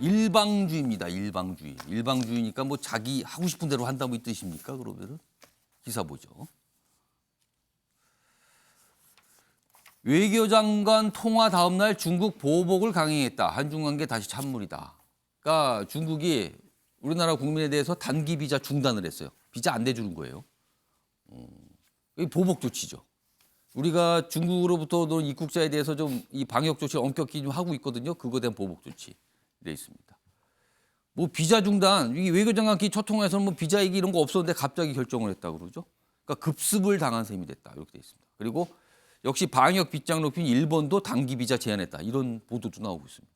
일방주의입니다. 일방주의. 일방주의니까 뭐 자기 하고 싶은 대로 한다고 이 뜻입니까? 그러면은 기사 보죠. 외교장관 통화 다음 날 중국 보복을 강행했다. 한중 관계 다시 찬물이다. 그러니까 중국이 우리나라 국민에 대해서 단기 비자 중단을 했어요. 비자 안 내주는 거예요. 이게 보복 조치죠. 우리가 중국으로부터 오는 입국자에 대해서 좀 이 방역 조치를 엄격히 좀 하고 있거든요. 그거에 대한 보복 조치 돼 있습니다. 뭐 비자 중단, 이 외교장관끼리 첫 통화에서는 뭐 비자 얘기 이런 거 없었는데 갑자기 결정을 했다 그러죠. 그러니까 급습을 당한 셈이 됐다 이렇게 돼 있습니다. 그리고 역시 방역 빗장 높인 일본도 단기 비자 제한했다 이런 보도도 나오고 있습니다.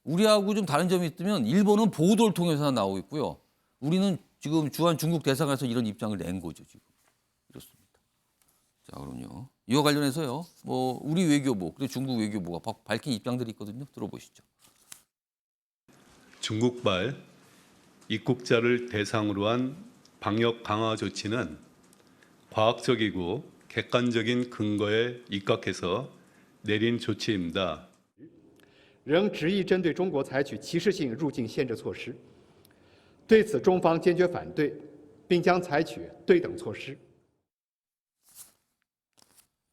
우리하고 좀 다른 점이 있다면 일본은 보도를 통해서 나오고 있고요. 우리는 지금 주한 중국 대사관에서 이런 입장을 낸 거죠 지금. 이렇습니다. 자, 그럼요. 이와 관련해서요. 뭐 우리 외교부 그리고 중국 외교부가 밝힌 입장들이 있거든요. 들어보시죠. 중국발 입국자를 대상으로 한 방역 강화 조치는 과학적이고 객관적인 근거에 입각해서 내린 조치입니다. 仍执意针对中国采取歧视性入境限制措施，对此中方坚决反对，并将采取对等措施。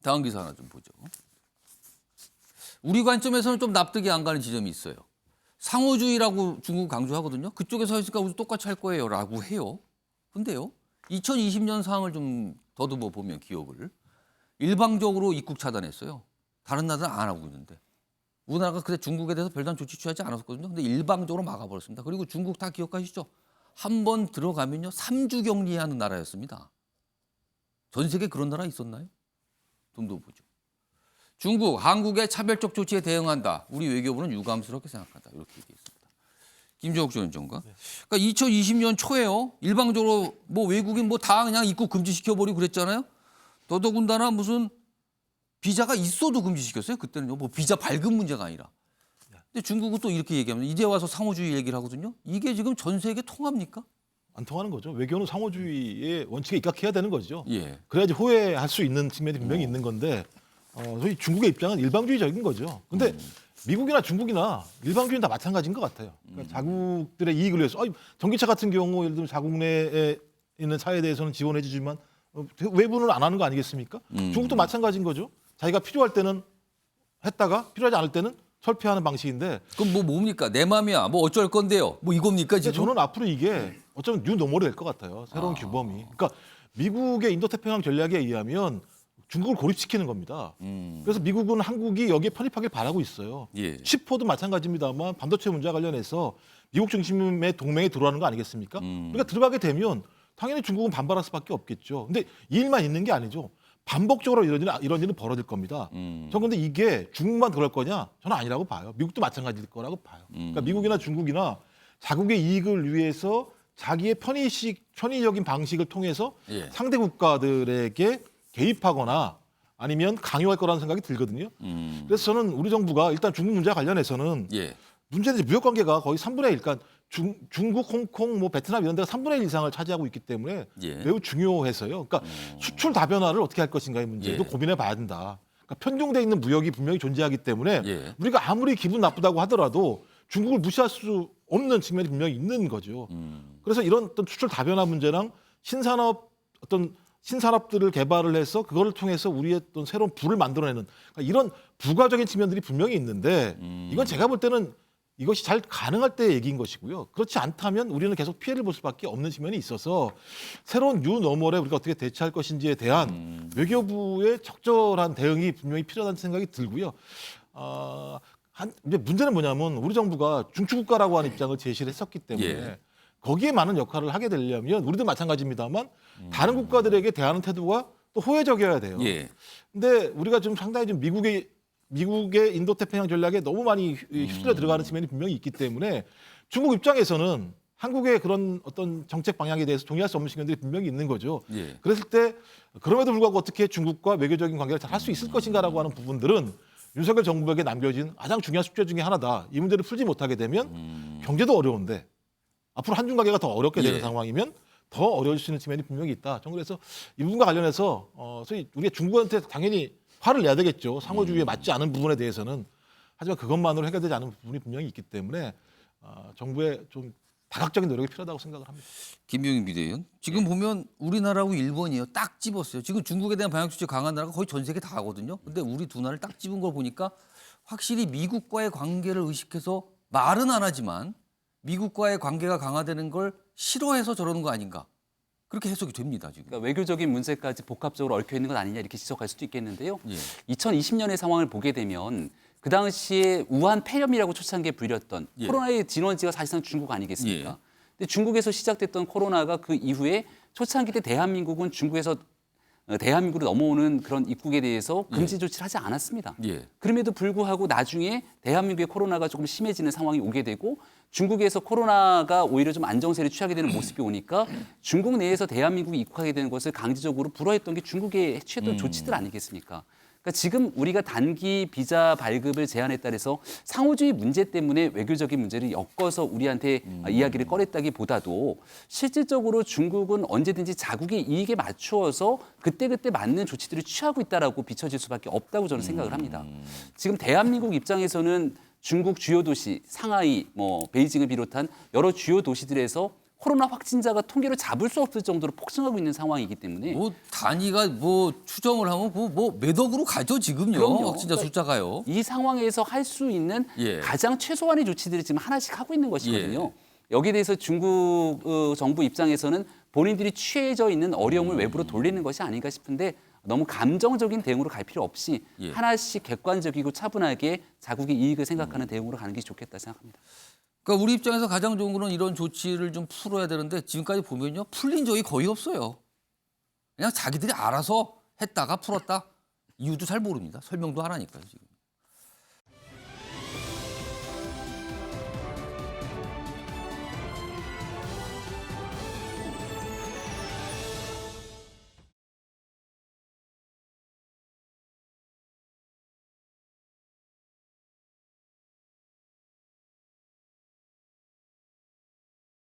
다음 기사 하나 좀 보죠. 우리 관점에서는 좀 납득이 안 가는 지점이 있어요. 상호주의라고 중국 강조하거든요. 그쪽에서 했으니까 우리 똑같이 할 거예요라고 해요. 근데요. 2020년 상황을 좀 더듬어 보면 기억을 일방적으로 입국 차단했어요. 다른 나라는 안 하고 있는데. 우리나라가 그때 중국에 대해서 별다른 조치 취하지 않았거든요. 근데 일방적으로 막아버렸습니다. 그리고 중국 다 기억하시죠? 한 번 들어가면요. 3주 격리하는 나라였습니다. 전 세계에 그런 나라 있었나요? 좀 더 보죠. 중국, 한국의 차별적 조치에 대응한다. 우리 외교부는 유감스럽게 생각한다. 이렇게 얘기했습니다. 김정욱 전 장관. 그러니까 2020년 초에요. 일방적으로 뭐 외국인 뭐 다 그냥 입국 금지시켜버리고 그랬잖아요. 더더군다나 무슨 비자가 있어도 금지시켰어요. 그때는요. 뭐 비자 발급 문제가 아니라. 근데 중국은 또 이렇게 얘기하면 이제 와서 상호주의 얘기를 하거든요. 이게 지금 전 세계 통합니까? 안 통하는 거죠. 외교는 상호주의의 원칙에 입각해야 되는 거죠. 예. 그래야지 호혜할 수 있는 측면이 분명히 있는 건데 저희 중국의 입장은 일방주의적인 거죠. 근데 미국이나 중국이나 일방주의는 다 마찬가지인 것 같아요. 그러니까 자국들의 이익을 위해서 전기차 같은 경우 예를 들면 자국 내에 있는 차에 대해서는 지원해 주지만 외부는 안 하는 거 아니겠습니까? 중국도 마찬가지인 거죠. 자기가 필요할 때는 했다가 필요하지 않을 때는 철폐하는 방식인데 그럼 뭐 뭡니까? 내 맘이야. 뭐 어쩔 건데요. 뭐 이겁니까 지금? 저는 앞으로 이게 어쩌면 뉴노멀이 될 것 같아요. 새로운 규범이. 그러니까 미국의 인도태평양 전략에 의하면 중국을 고립시키는 겁니다. 그래서 미국은 한국이 여기에 편입하길 바라고 있어요. 예. 치포도 마찬가지입니다만 반도체 문제와 관련해서 미국 중심의 동맹에 들어가는 거 아니겠습니까? 그러니까 들어가게 되면 당연히 중국은 반발할 수밖에 없겠죠. 근데 이 일만 있는 게 아니죠. 반복적으로 이런 일은 벌어질 겁니다. 저는 근데 이게 중국만 그럴 거냐? 저는 아니라고 봐요. 미국도 마찬가지일 거라고 봐요. 그러니까 미국이나 중국이나 자국의 이익을 위해서 자기의 편의적인 방식을 통해서 예. 상대 국가들에게 개입하거나 아니면 강요할 거라는 생각이 들거든요. 그래서 저는 우리 정부가 일단 중국 문제와 관련해서는 예. 문제는 무역 관계가 거의 3분의 1, 그러니까 중국, 홍콩, 뭐 베트남 이런 데가 3분의 1 이상을 차지하고 있기 때문에 예. 매우 중요해서요. 그러니까 수출 다변화를 어떻게 할 것인가의 문제도 예. 고민해 봐야 된다. 그러니까 편중돼 있는 무역이 분명히 존재하기 때문에 예. 우리가 아무리 기분 나쁘다고 하더라도 중국을 무시할 수 없는 측면이 분명히 있는 거죠. 그래서 이런 어떤 수출 다변화 문제랑 신산업들을 개발을 해서 그거를 통해서 우리의 어떤 새로운 부를 만들어내는 그러니까 이런 부가적인 측면들이 분명히 있는데 이건 제가 볼 때는 이것이 잘 가능할 때의 얘기인 것이고요. 그렇지 않다면 우리는 계속 피해를 볼 수밖에 없는 측면이 있어서 새로운 뉴노멀에 우리가 어떻게 대처할 것인지에 대한 외교부의 적절한 대응이 분명히 필요하다는 생각이 들고요. 이제 문제는 뭐냐면 우리 정부가 중추국가라고 하는 입장을 제시를 했었기 때문에 예. 거기에 많은 역할을 하게 되려면 우리도 마찬가지입니다만 다른 국가들에게 대하는 태도가 또 호혜적이어야 돼요. 예. 근데 우리가 좀 상당히 좀 미국의 인도태평양 전략에 너무 많이 휩쓸려 들어가는 측면이 분명히 있기 때문에 중국 입장에서는 한국의 그런 어떤 정책 방향에 대해서 동의할 수 없는 측면들이 분명히 있는 거죠. 예. 그랬을 때 그럼에도 불구하고 어떻게 중국과 외교적인 관계를 잘 할 수 있을 것인가라고 하는 부분들은 윤석열 정부에게 남겨진 가장 중요한 숙제 중에 하나다. 이 문제를 풀지 못하게 되면 경제도 어려운데 앞으로 한중 관계가 더 어렵게 되는 예. 상황이면 더 어려울 수 있는 측면이 분명히 있다. 저는 그래서 이 부분과 관련해서 소위 우리가 중국한테 당연히 화를 내야 되겠죠. 상호주의에 맞지 않은 부분에 대해서는. 하지만 그것만으로 해결되지 않은 부분이 분명히 있기 때문에 정부의 좀 다각적인 노력이 필요하다고 생각을 합니다. 김병인 비대위원. 지금 보면 우리나라하고 일본이요. 딱 집었어요. 지금 중국에 대한 방역 수칙 강한 나라가 거의 전 세계 다 하거든요. 근데 우리 두 나라를 딱 집은 걸 보니까 확실히 미국과의 관계를 의식해서 말은 안 하지만 미국과의 관계가 강화되는 걸 싫어해서 저러는 거 아닌가. 그렇게 해석이 됩니다, 지금. 그러니까 외교적인 문제까지 복합적으로 얽혀 있는 건 아니냐 이렇게 지적할 수도 있겠는데요. 예. 2020년의 상황을 보게 되면 그 당시에 우한 폐렴이라고 초창기에 불렸던 예. 코로나의 진원지가 사실상 중국 아니겠습니까? 예. 근데 중국에서 시작됐던 코로나가 그 이후에 초창기 때 대한민국은 중국에서 대한민국으로 넘어오는 그런 입국에 대해서 금지 조치를 하지 않았습니다. 예. 그럼에도 불구하고 나중에 대한민국의 코로나가 조금 심해지는 상황이 오게 되고 중국에서 코로나가 오히려 좀 안정세를 취하게 되는 모습이 오니까 중국 내에서 대한민국이 입국하게 되는 것을 강제적으로 불허했던 게 중국의 취했던 조치들 아니겠습니까? 그러니까 지금 우리가 단기 비자 발급을 제한했다 해서 상호주의 문제 때문에 외교적인 문제를 엮어서 우리한테 이야기를 꺼냈다기보다도 실질적으로 중국은 언제든지 자국의 이익에 맞추어서 그때그때 맞는 조치들을 취하고 있다라고 비춰질 수밖에 없다고 저는 생각을 합니다. 지금 대한민국 입장에서는 중국 주요 도시, 상하이, 베이징을 비롯한 여러 주요 도시들에서 코로나 확진자가 통계를 잡을 수 없을 정도로 폭증하고 있는 상황이기 때문에 뭐 단위가 뭐 추정을 하면 몇 억으로 가죠, 지금요. 그럼요. 확진자 숫자가요. 이 상황에서 할 수 있는 예. 가장 최소한의 조치들을 지금 하나씩 하고 있는 것이거든요. 여기에 대해서 중국 정부 입장에서는 본인들이 취해져 있는 어려움을 외부로 돌리는 것이 아닌가 싶은데 너무 감정적인 대응으로 갈 필요 없이 예. 하나씩 객관적이고 차분하게 자국의 이익을 생각하는 대응으로 가는 게 좋겠다 생각합니다. 그러니까 우리 입장에서 가장 좋은 거는 이런 조치를 좀 풀어야 되는데 지금까지 보면요. 풀린 적이 거의 없어요. 그냥 자기들이 알아서 했다가 풀었다. 이유도 잘 모릅니다. 설명도 안 하니까요, 지금.